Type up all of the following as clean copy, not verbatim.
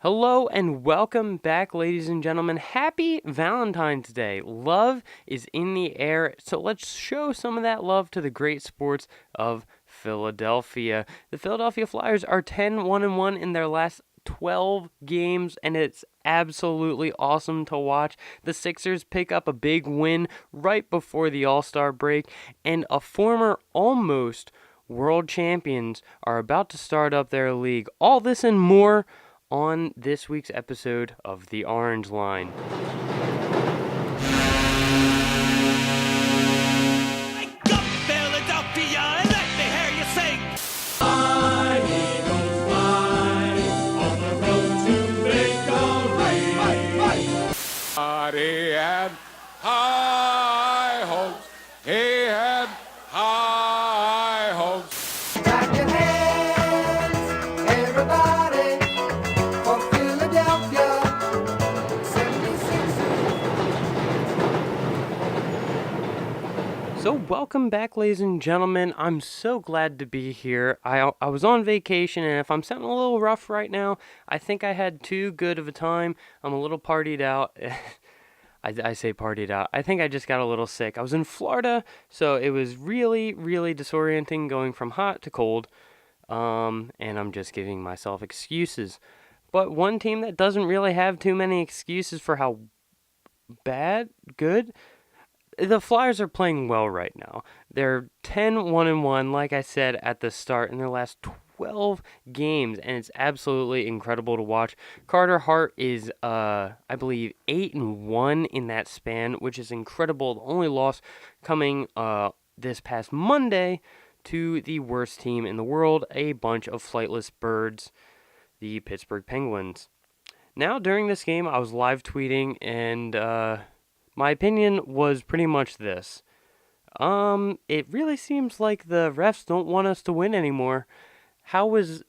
Hello and welcome back, ladies and gentlemen. Happy Valentine's Day. Love is in the air, so let's show some of that love to the great sports of Philadelphia. The Philadelphia Flyers are 10-1-1 in their last 12 games, and it's absolutely awesome to watch. The Sixers pick up a big win right before the All-Star break, and a former almost world champions are about to start up their league. All this and more on this week's episode of The Orange Line. Wake up, Philadelphia, and let me hear you sing. Fly, Eagles, fly, on the road to victory. He had high hopes. He had high hopes. Clap your hands, everybody, for Philadelphia 76ers. So welcome back, ladies and gentlemen. I'm so glad to be here. I was on vacation, and if I'm sounding a little rough right now, I think I had too good of a time. I'm a little partied out. I say partied out. I think I just got a little sick. I was in Florida, so it was really, really disorienting going from hot to cold. And I'm just giving myself excuses. But one team that doesn't really have too many excuses for how good, the Flyers are playing well right now. They're 10-1-1, like I said at the start, in their last 12 games, and it's absolutely incredible to watch. Carter Hart is, I believe, 8-1 in that span, which is incredible. The only loss coming this past Monday to the worst team in the world, a bunch of flightless birds, the Pittsburgh Penguins. Now, during this game, I was live tweeting, and my opinion was pretty much this. It really seems like the refs don't want us to win anymore. How was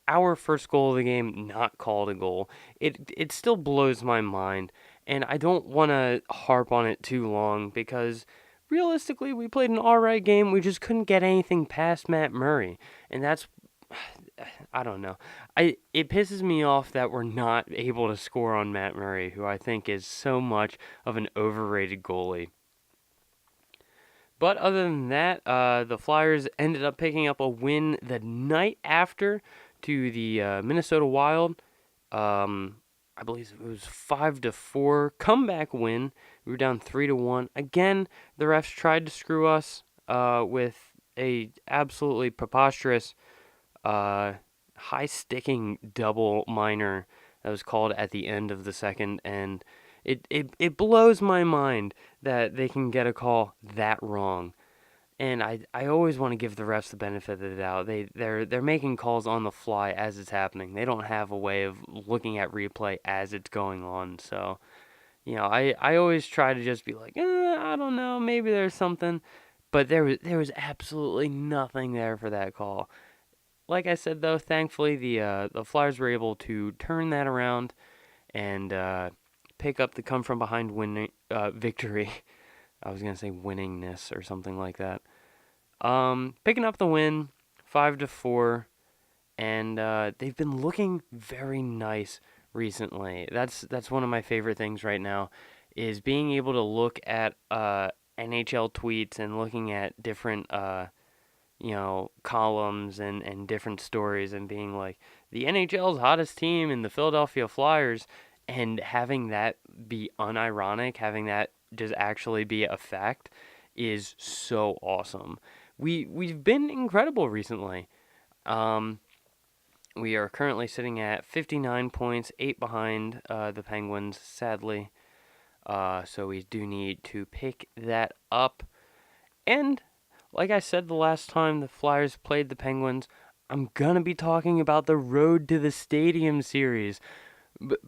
our first goal of the game not called a goal? It still blows my mind, and I don't want to harp on it too long because realistically, we played an alright game. We just couldn't get anything past Matt Murray, and that's, I don't know. It pisses me off that we're not able to score on Matt Murray, who I think is so much of an overrated goalie. But other than that, the Flyers ended up picking up a win the night after to the Minnesota Wild. I believe it was 5-4 comeback win. We were down 3-1. Again, the refs tried to screw us with a absolutely preposterous high-sticking double minor that was called at the end of the second, and it blows my mind that they can get a call that wrong. And I always want to give the refs the benefit of the doubt. They're making calls on the fly as it's happening. They don't have a way of looking at replay as it's going on. So, I always try to just be like, I don't know, maybe there's something. But there was absolutely nothing there for that call. Like I said, though, thankfully the Flyers were able to turn that around and pick up the come-from-behind victory. I was going to say winningness or something like that. Picking up the win, 5-4, and they've been looking very nice recently. That's one of my favorite things right now, is being able to look at NHL tweets and looking at different columns and different stories and being like, the NHL's hottest team in the Philadelphia Flyers, and having that be unironic, having that just actually be a fact is so awesome. We've been incredible recently. We are currently sitting at 59 points, 8 behind the Penguins, sadly. So we do need to pick that up. And like I said the last time the Flyers played the Penguins, I'm gonna be talking about the Road to the Stadium series.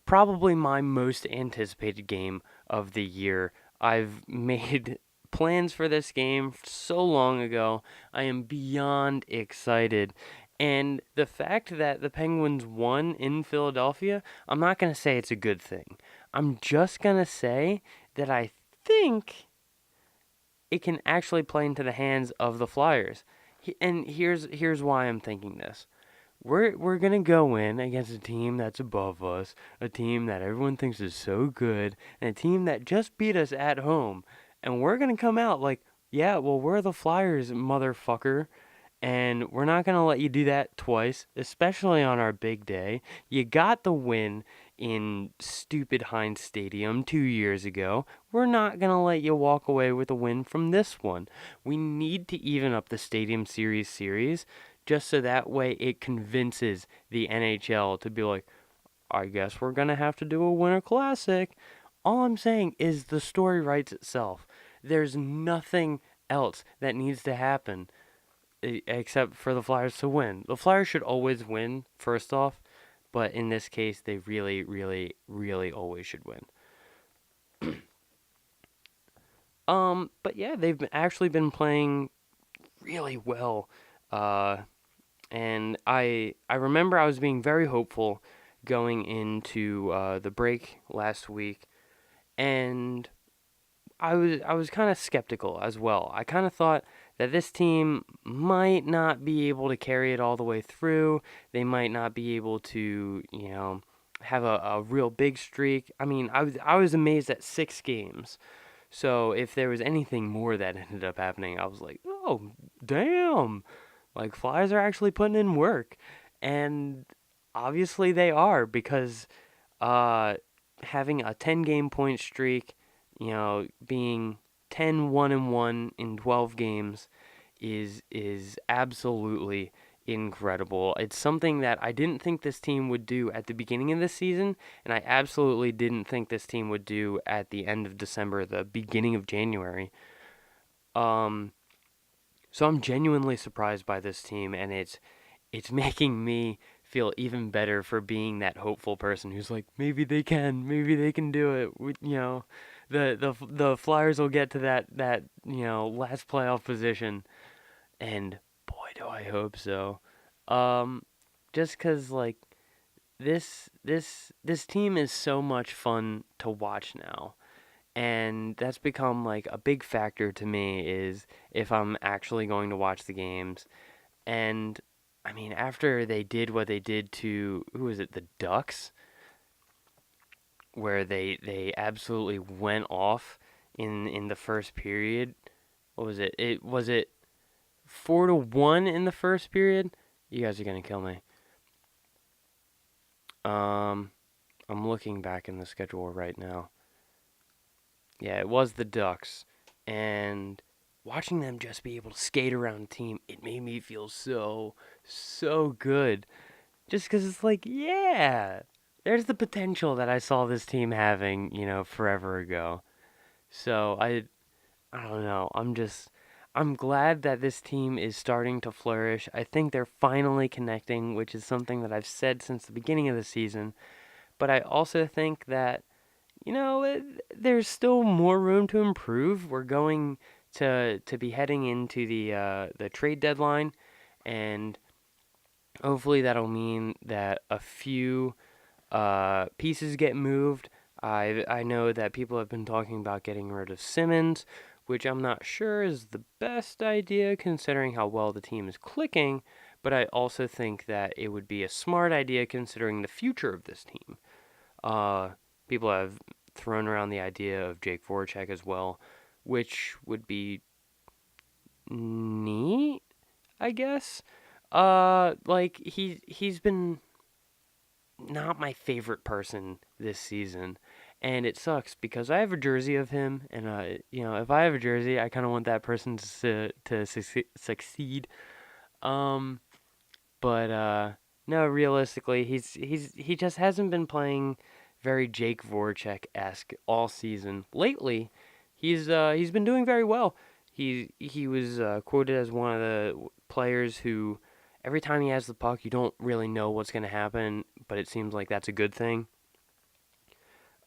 Probably my most anticipated game of the year. I've made plans for this game so long ago. I am beyond excited. And the fact that the Penguins won in Philadelphia, I'm not going to say it's a good thing. I'm just going to say that I think it can actually play into the hands of the Flyers. And here's why I'm thinking this. we're gonna go in against a team that's above us, a team that everyone thinks is so good, and a team that just beat us at home, and we're gonna come out like, yeah, well, we're the Flyers, motherfucker, and we're not gonna let you do that twice, especially on our big day. You got the win in stupid Heinz Stadium 2 years ago. We're not gonna let you walk away with a win from this one. We need to even up the Stadium series just so that way it convinces the NHL to be like, I guess we're going to have to do a Winter Classic. All I'm saying is the story writes itself. There's nothing else that needs to happen except for the Flyers to win. The Flyers should always win, first off, but in this case, they really, really, really always should win. But yeah, actually been playing really well. Uh, And I remember I was being very hopeful going into the break last week, and I was kind of skeptical as well. I kind of thought that this team might not be able to carry it all the way through. They might not be able to, have a real big streak. I mean, I was amazed at 6 games. So if there was anything more that ended up happening, I was like, oh, damn. Like, Flyers are actually putting in work. And obviously they are because uh, having a 10-game point streak, being 10-1-1 in 12 games is absolutely incredible. It's something that I didn't think this team would do at the beginning of the season, and I absolutely didn't think this team would do at the end of December, the beginning of January. Um, so I'm genuinely surprised by this team, and it's making me feel even better for being that hopeful person who's like, maybe they can do it. The Flyers will get to that last playoff position, and boy, do I hope so. Um, just 'cause like this team is so much fun to watch now, and that's become like a big factor to me is if I'm actually going to watch the games. And I mean, after they did what they did to who was it, the Ducks, where they absolutely went off in the first period. What was it? It was it 4-1 in the first period. You guys are gonna kill me. Um, I'm looking back in the schedule right now. Yeah, it was the Ducks, and watching them just be able to skate around the team, it made me feel so good. Just because it's like, yeah, there's the potential that I saw this team having, forever ago. So I don't know. I'm glad that this team is starting to flourish. I think they're finally connecting, which is something that I've said since the beginning of the season. But I also think that, there's still more room to improve. We're going to be heading into the trade deadline, and hopefully that'll mean that a few pieces get moved. I know that people have been talking about getting rid of Simmons, which I'm not sure is the best idea considering how well the team is clicking, but I also think that it would be a smart idea considering the future of this team. Uh, People have thrown around the idea of Jake Voracek as well, which would be neat, I guess. Like he's been not my favorite person this season, and it sucks because I have a jersey of him, and if I have a jersey, I kind of want that person to succeed. Um, but no, realistically, he just hasn't been playing very Jake Voracek esque all season. Lately, he's been doing very well. He was quoted as one of the players who every time he has the puck, you don't really know what's going to happen, but it seems like that's a good thing.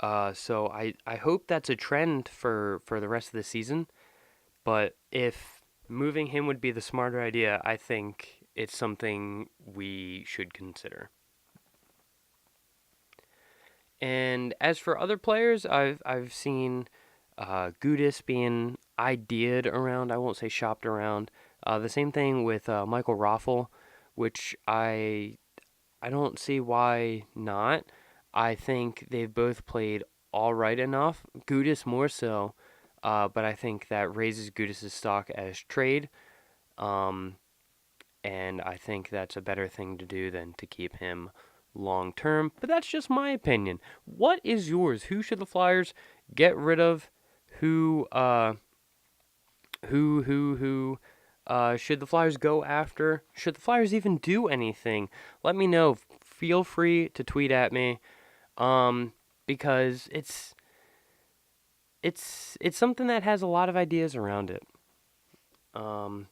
So I hope that's a trend for the rest of the season. But if moving him would be the smarter idea, I think it's something we should consider. And as for other players, I've seen Gudis being ideaed around. I won't say shopped around. The same thing with Michael Raffle, which I I don't see why not. I think they've both played all right enough. Gudis more so, but I think that raises Gudis' stock as trade. Um, and I think that's a better thing to do than to keep him long term. But that's just my opinion. What is yours? Who should the Flyers get rid of? Who should the Flyers go after? Should the Flyers even do anything? Let me know. Feel free to tweet at me. Because it's something that has a lot of ideas around it. Um,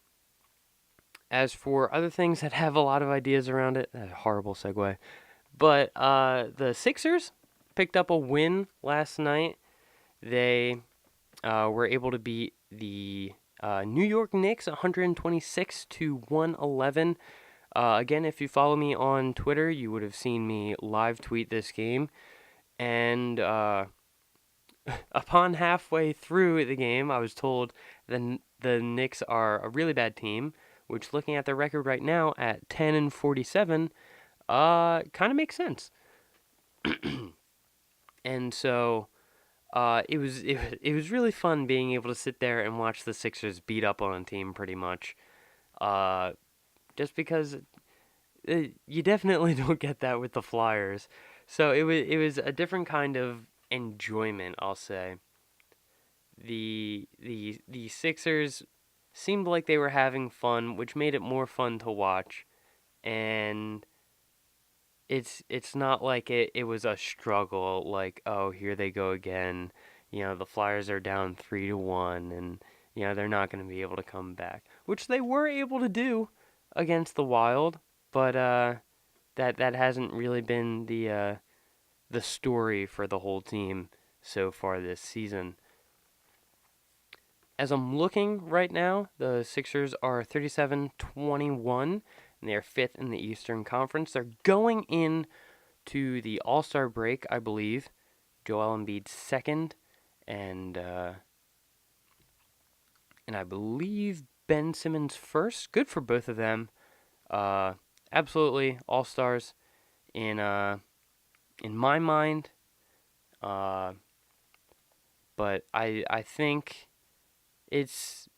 as for other things that have a lot of ideas around it, horrible segue. But the Sixers picked up a win last night. They were able to beat the New York Knicks 126 to 111. Again, if you follow me on Twitter, you would have seen me live tweet this game. And upon halfway through the game, I was told the Knicks are a really bad team, which looking at their record right now at 10-47, kind of makes sense. And so it was really fun being able to sit there and watch the Sixers beat up on a team pretty much. Just because you definitely don't get that with the Flyers. So it was a different kind of enjoyment, I'll say. The Sixers seemed like they were having fun, which made it more fun to watch. And it's not like it was a struggle, like, oh, here they go again. The Flyers are down 3-1, and they're not going to be able to come back, which they were able to do against the Wild, but that hasn't really been the story for the whole team so far this season. As I'm looking right now, the Sixers are 37-21, and they're fifth in the Eastern Conference. They're going in to the All-Star break, I believe. Joel Embiid's second, and I believe Ben Simmons first. Good for both of them. Absolutely All-Stars in my mind. But I think it's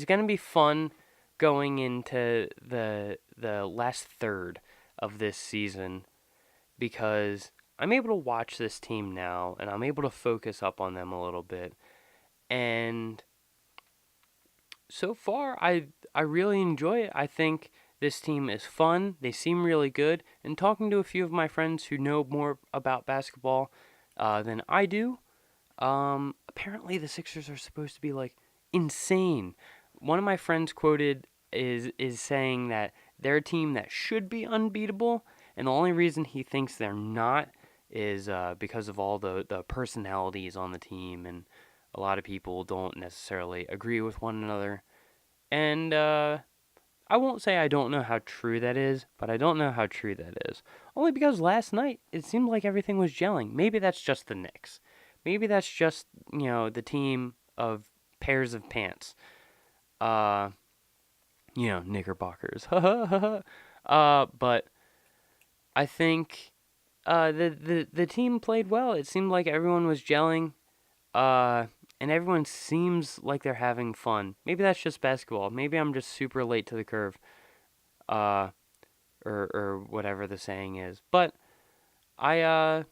gonna be fun going into the last third of this season, because I'm able to watch this team now and I'm able to focus up on them a little bit. And so far I really enjoy it. I think this team is fun. They seem really good. And talking to a few of my friends who know more about basketball than I do, apparently the Sixers are supposed to be like insane. One of my friends quoted is saying that they're a team that should be unbeatable, and the only reason he thinks they're not is because of all the personalities on the team, and a lot of people don't necessarily agree with one another. And I won't say I don't know how true that is, but I don't know how true that is. Only because last night it seemed like everything was gelling. Maybe that's just the Knicks. Maybe that's just, the team of pairs of pants. Knickerbockers. But I think the team played well. It seemed like everyone was gelling. And everyone seems like they're having fun. Maybe that's just basketball. Maybe I'm just super late to the curve. Or whatever the saying is. But I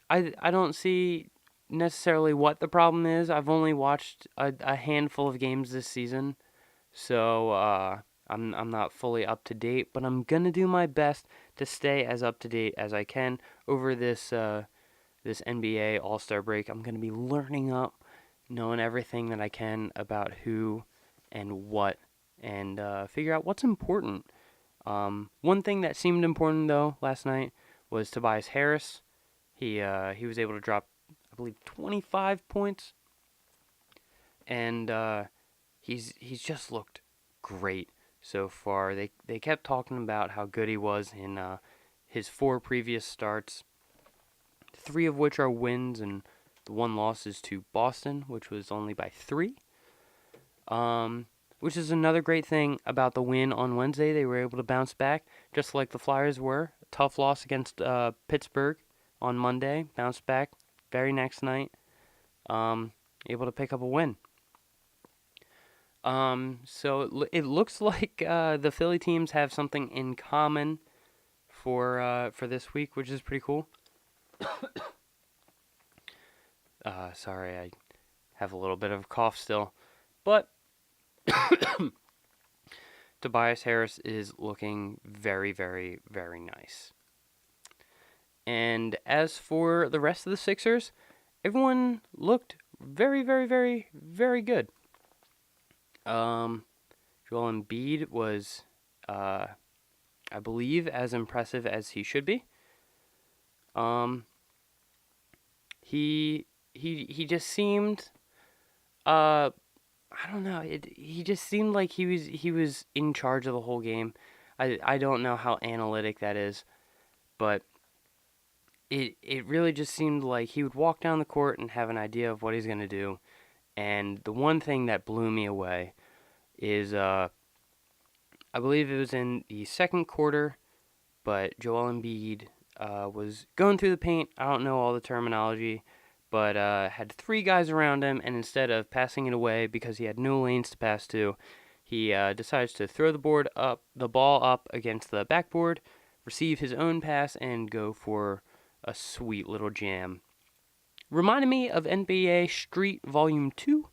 don't see necessarily what the problem is. I've only watched a handful of games this season, so I'm not fully up to date. But I'm gonna do my best to stay as up to date as I can over this NBA All-Star break. I'm gonna be learning up, knowing everything that I can about who and what, and figure out what's important. One thing that seemed important though last night was Tobias Harris. He was able to drop, I believe, 25 points, and he's just looked great so far. They kept talking about how good he was in his 4 previous starts, 3 of which are wins, and the 1 loss is to Boston, which was only by 3. Which is another great thing about the win on Wednesday. They were able to bounce back, just like the Flyers were. tough loss against Pittsburgh on Monday. Bounced back very next night. Able to pick up a win. So it looks like the Philly teams have something in common for this week, which is pretty cool. Sorry, I have a little bit of a cough still, but Tobias Harris is looking very, very, very nice. And as for the rest of the Sixers, everyone looked very, very, very, very good. Joel Embiid was, I believe, as impressive as he should be. He just seemed, I don't know. He just seemed like he was in charge of the whole game. I don't know how analytic that is, but it really just seemed like he would walk down the court and have an idea of what he's gonna do. And the one thing that blew me away is I believe it was in the second quarter, but Joel Embiid was going through the paint. I don't know all the terminology, but had three guys around him, and instead of passing it away because he had no lanes to pass to, he decides to throw the ball up against the backboard, receive his own pass, and go for a sweet little jam. Reminded me of NBA Street Volume 2,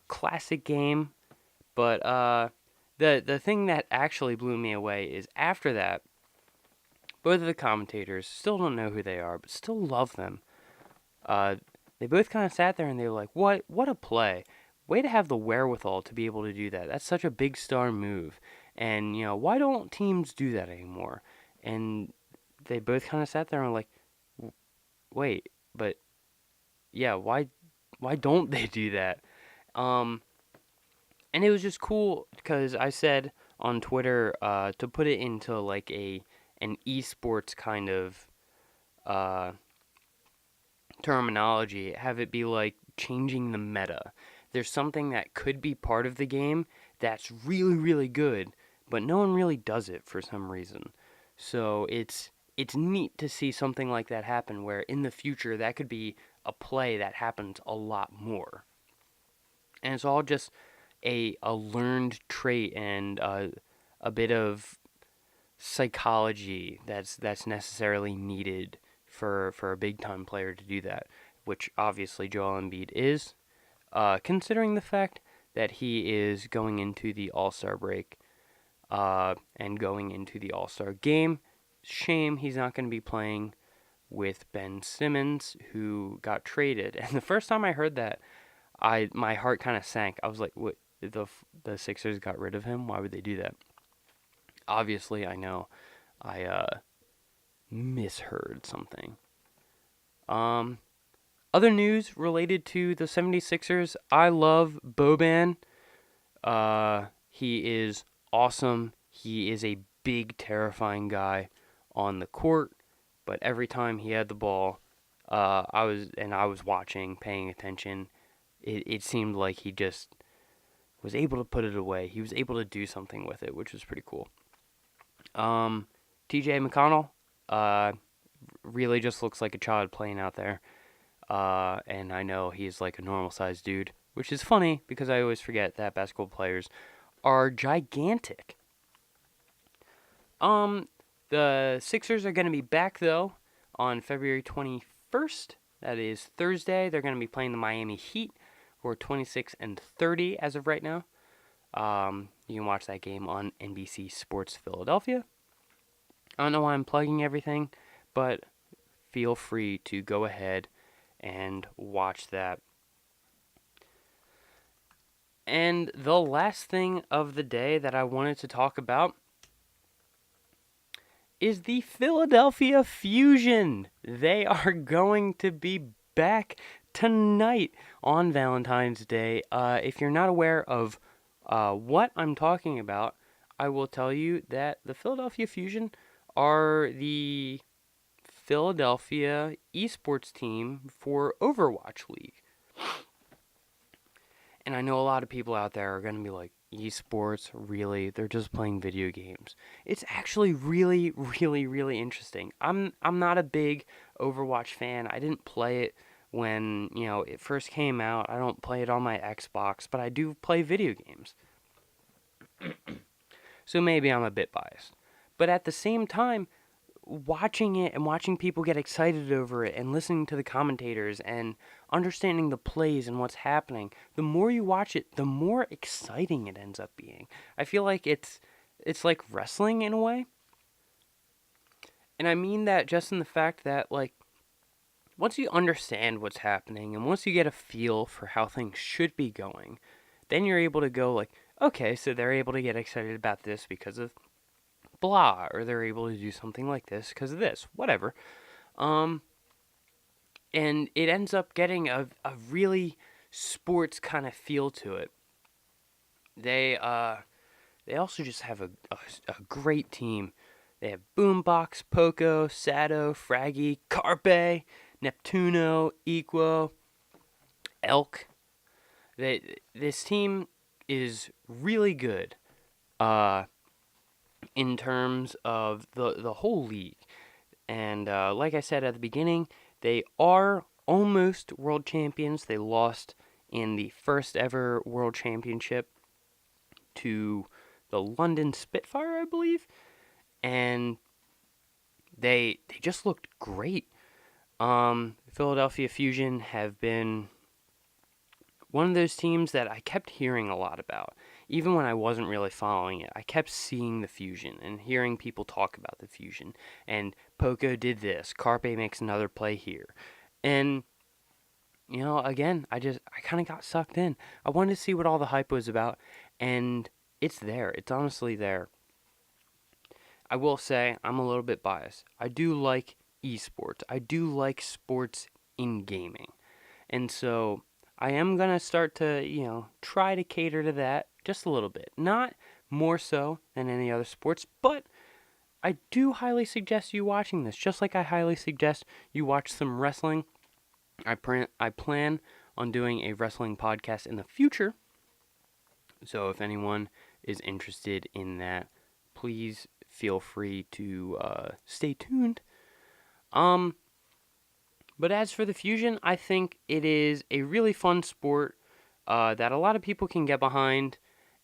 classic game, but the thing that actually blew me away is after that, both of the commentators, still don't know who they are, but still love them. They both kind of sat there and they were like, what a play. Way to have the wherewithal to be able to do that. That's such a big star move. And, why don't teams do that anymore? And they both kind of sat there and were like, wait, but yeah, why don't they do that? And it was just cool because I said on Twitter to put it into like an esports kind of terminology, have it be like changing the meta. There's something that could be part of the game that's really, really good, but no one really does it for some reason. So it's neat to see something like that happen where in the future that could be a play that happens a lot more. And it's all just a learned trait and a bit of psychology that's necessarily needed for a big time player to do that, which obviously Joel Embiid is, considering the fact that he is going into the All-Star break and going into the All-Star game. Shame he's not going to be playing with Ben Simmons, who got traded. And the first time I heard that, my heart kind of sank. I was like, "What? The Sixers got rid of him? Why would they do that?" Obviously, I know I misheard something. Other news related to the 76ers. I love Boban. He is awesome. He is a big, terrifying guy on the court, but every time he had the ball, I was watching, paying attention. It seemed like he just was able to put it away. He was able to do something with it, which was pretty cool. TJ McConnell, really just looks like a child playing out there. And I know he's like a normal sized dude, which is funny because I always forget that basketball players are gigantic. The Sixers are going to be back though on February 21st. That is Thursday. They're going to be playing the Miami Heat, who are 26-30 as of right now. You can watch that game on NBC Sports Philadelphia. I don't know why I'm plugging everything, but feel free to go ahead and watch that. And the last thing of the day that I wanted to talk about is the Philadelphia Fusion. They are going to be back tonight on Valentine's Day. If you're not aware of what I'm talking about, I will tell you that the Philadelphia Fusion are the Philadelphia esports team for Overwatch League. And I know a lot of people out there are going to be like, esports, really, they're just playing video games. It's actually really, really, really interesting. I'm not a big Overwatch fan. I didn't play it when, it first came out. I don't play it on my Xbox, but I do play video games. So maybe I'm a bit biased. But at the same time, watching it and watching people get excited over it and listening to the commentators and understanding the plays and what's happening, the more you watch it, the more exciting it ends up being. I feel like it's like wrestling in a way. And I mean that just in the fact that, like, once you understand what's happening and once you get a feel for how things should be going, then you're able to go like, okay, so they're able to get excited about this because of blah, or they're able to do something like this because of this, whatever. Um, and it ends up getting a really sports kind of feel to it. They also just have a great team. They have Boombox, Poco, Sado, Fraggy, Carpe, Neptuno, Equo, Elk. This team is really good in terms of the whole league. And like I said at the beginning, they are almost world champions. They lost in the first ever world championship to the London Spitfire, I believe. And they just looked great. Philadelphia Fusion have been one of those teams that I kept hearing a lot about. Even when I wasn't really following it, I kept seeing the Fusion and hearing people talk about the Fusion. And Poco did this. Carpe makes another play here. And, again, I kind of got sucked in. I wanted to see what all the hype was about. And it's there. It's honestly there. I will say I'm a little bit biased. I do like esports. I do like sports in gaming. And so I am going to start to, try to cater to that just a little bit. Not more so than any other sports, but I do highly suggest you watching this. Just like I highly suggest you watch some wrestling. I plan on doing a wrestling podcast in the future. So if anyone is interested in that, please feel free to stay tuned. But as for the Fusion, I think it is a really fun sport that a lot of people can get behind.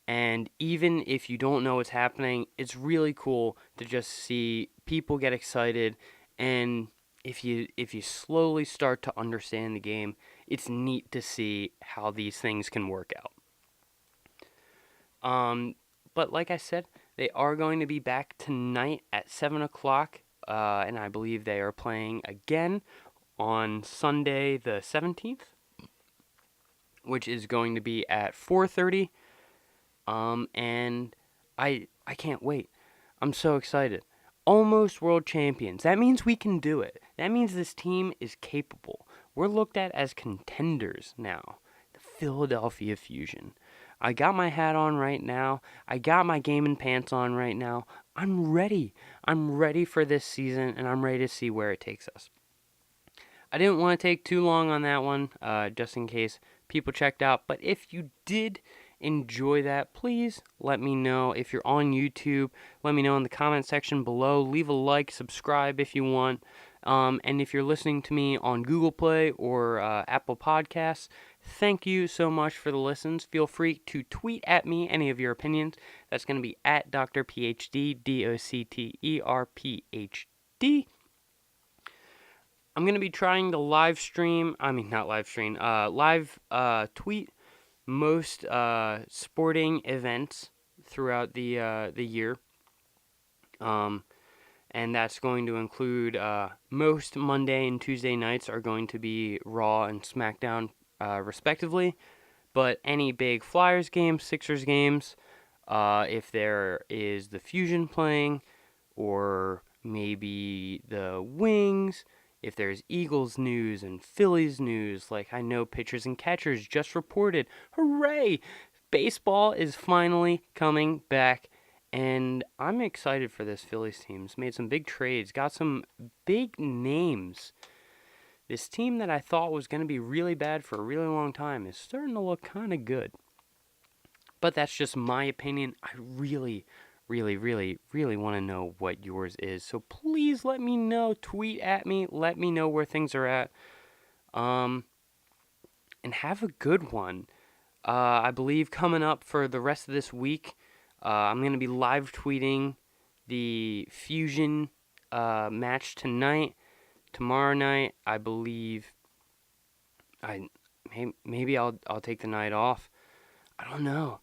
And even if you don't know what's happening, it's really cool to just see people get excited. And if you slowly start to understand the game, it's neat to see how these things can work out. But like I said, they are going to be back tonight at 7 o'clock. And I believe they are playing again on Sunday the 17th, which is going to be at 4:30. And I can't wait. I'm so excited. Almost world champions. That means we can do it. That means this team is capable. We're looked at as contenders now. The Philadelphia Fusion. I got my hat on right now. I got my gaming pants on right now. I'm ready. I'm ready for this season, and I'm ready to see where it takes us. I didn't want to take too long on that one, just in case people checked out. But if you did enjoy that, please let me know. If you're on YouTube, let me know in the comment section below. Leave a like, subscribe if you want. And if you're listening to me on Google Play or Apple Podcasts, thank you so much for the listens. Feel free to tweet at me any of your opinions. That's going to be at Dr. PhD, DocTerPhD. I'm going to be trying to live tweet most sporting events throughout the year. And that's going to include most Monday and Tuesday nights are going to be Raw and SmackDown, respectively. But any big Flyers games, Sixers games, if there is the Fusion playing, or maybe the Wings, if there's Eagles news and Phillies news, like I know pitchers and catchers just reported, hooray! Baseball is finally coming back, and I'm excited for this Phillies team. It's made some big trades, got some big names. This team that I thought was going to be really bad for a really long time is starting to look kind of good. But that's just my opinion. I really, really, really, really want to know what yours is. So please let me know. Tweet at me. Let me know where things are at. And have a good one. I believe coming up for the rest of this week, I'm going to be live tweeting the Fusion match tonight. Tomorrow night, I believe maybe I'll take the night off. I don't know.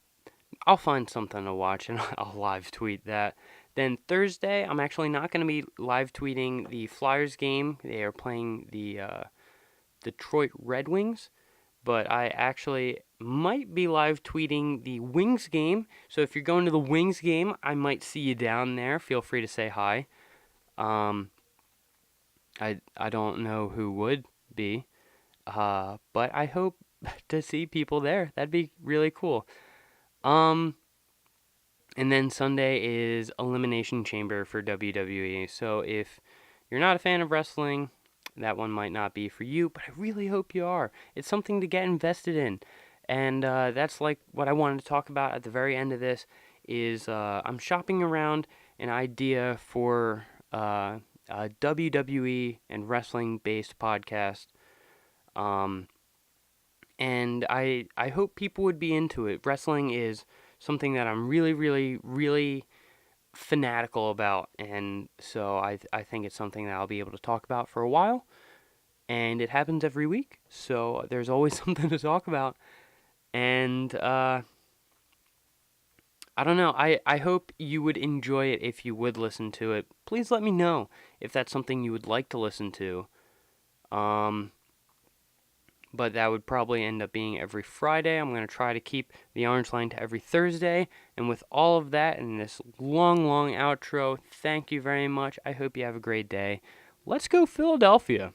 I'll find something to watch and I'll live tweet that. Then Thursday, I'm actually not going to be live tweeting the Flyers game. They are playing the Detroit Red Wings, but I actually might be live tweeting the Wings game. So if you're going to the Wings game, I might see you down there. Feel free to say hi. I don't know who would be, but I hope to see people there. That'd be really cool. And then Sunday is Elimination Chamber for WWE. So if you're not a fan of wrestling, that one might not be for you, but I really hope you are. It's something to get invested in. And that's like what I wanted to talk about at the very end of this is I'm shopping around an idea for a WWE and wrestling-based podcast. And I hope people would be into it. Wrestling is something that I'm really, really, really fanatical about, and so I think it's something that I'll be able to talk about for a while, and it happens every week, so there's always something to talk about, and I don't know, I hope you would enjoy it if you would listen to it. Please let me know if that's something you would like to listen to, but that would probably end up being every Friday. I'm going to try to keep the Orange Line to every Thursday. And with all of that and this long, long outro, thank you very much. I hope you have a great day. Let's go Philadelphia.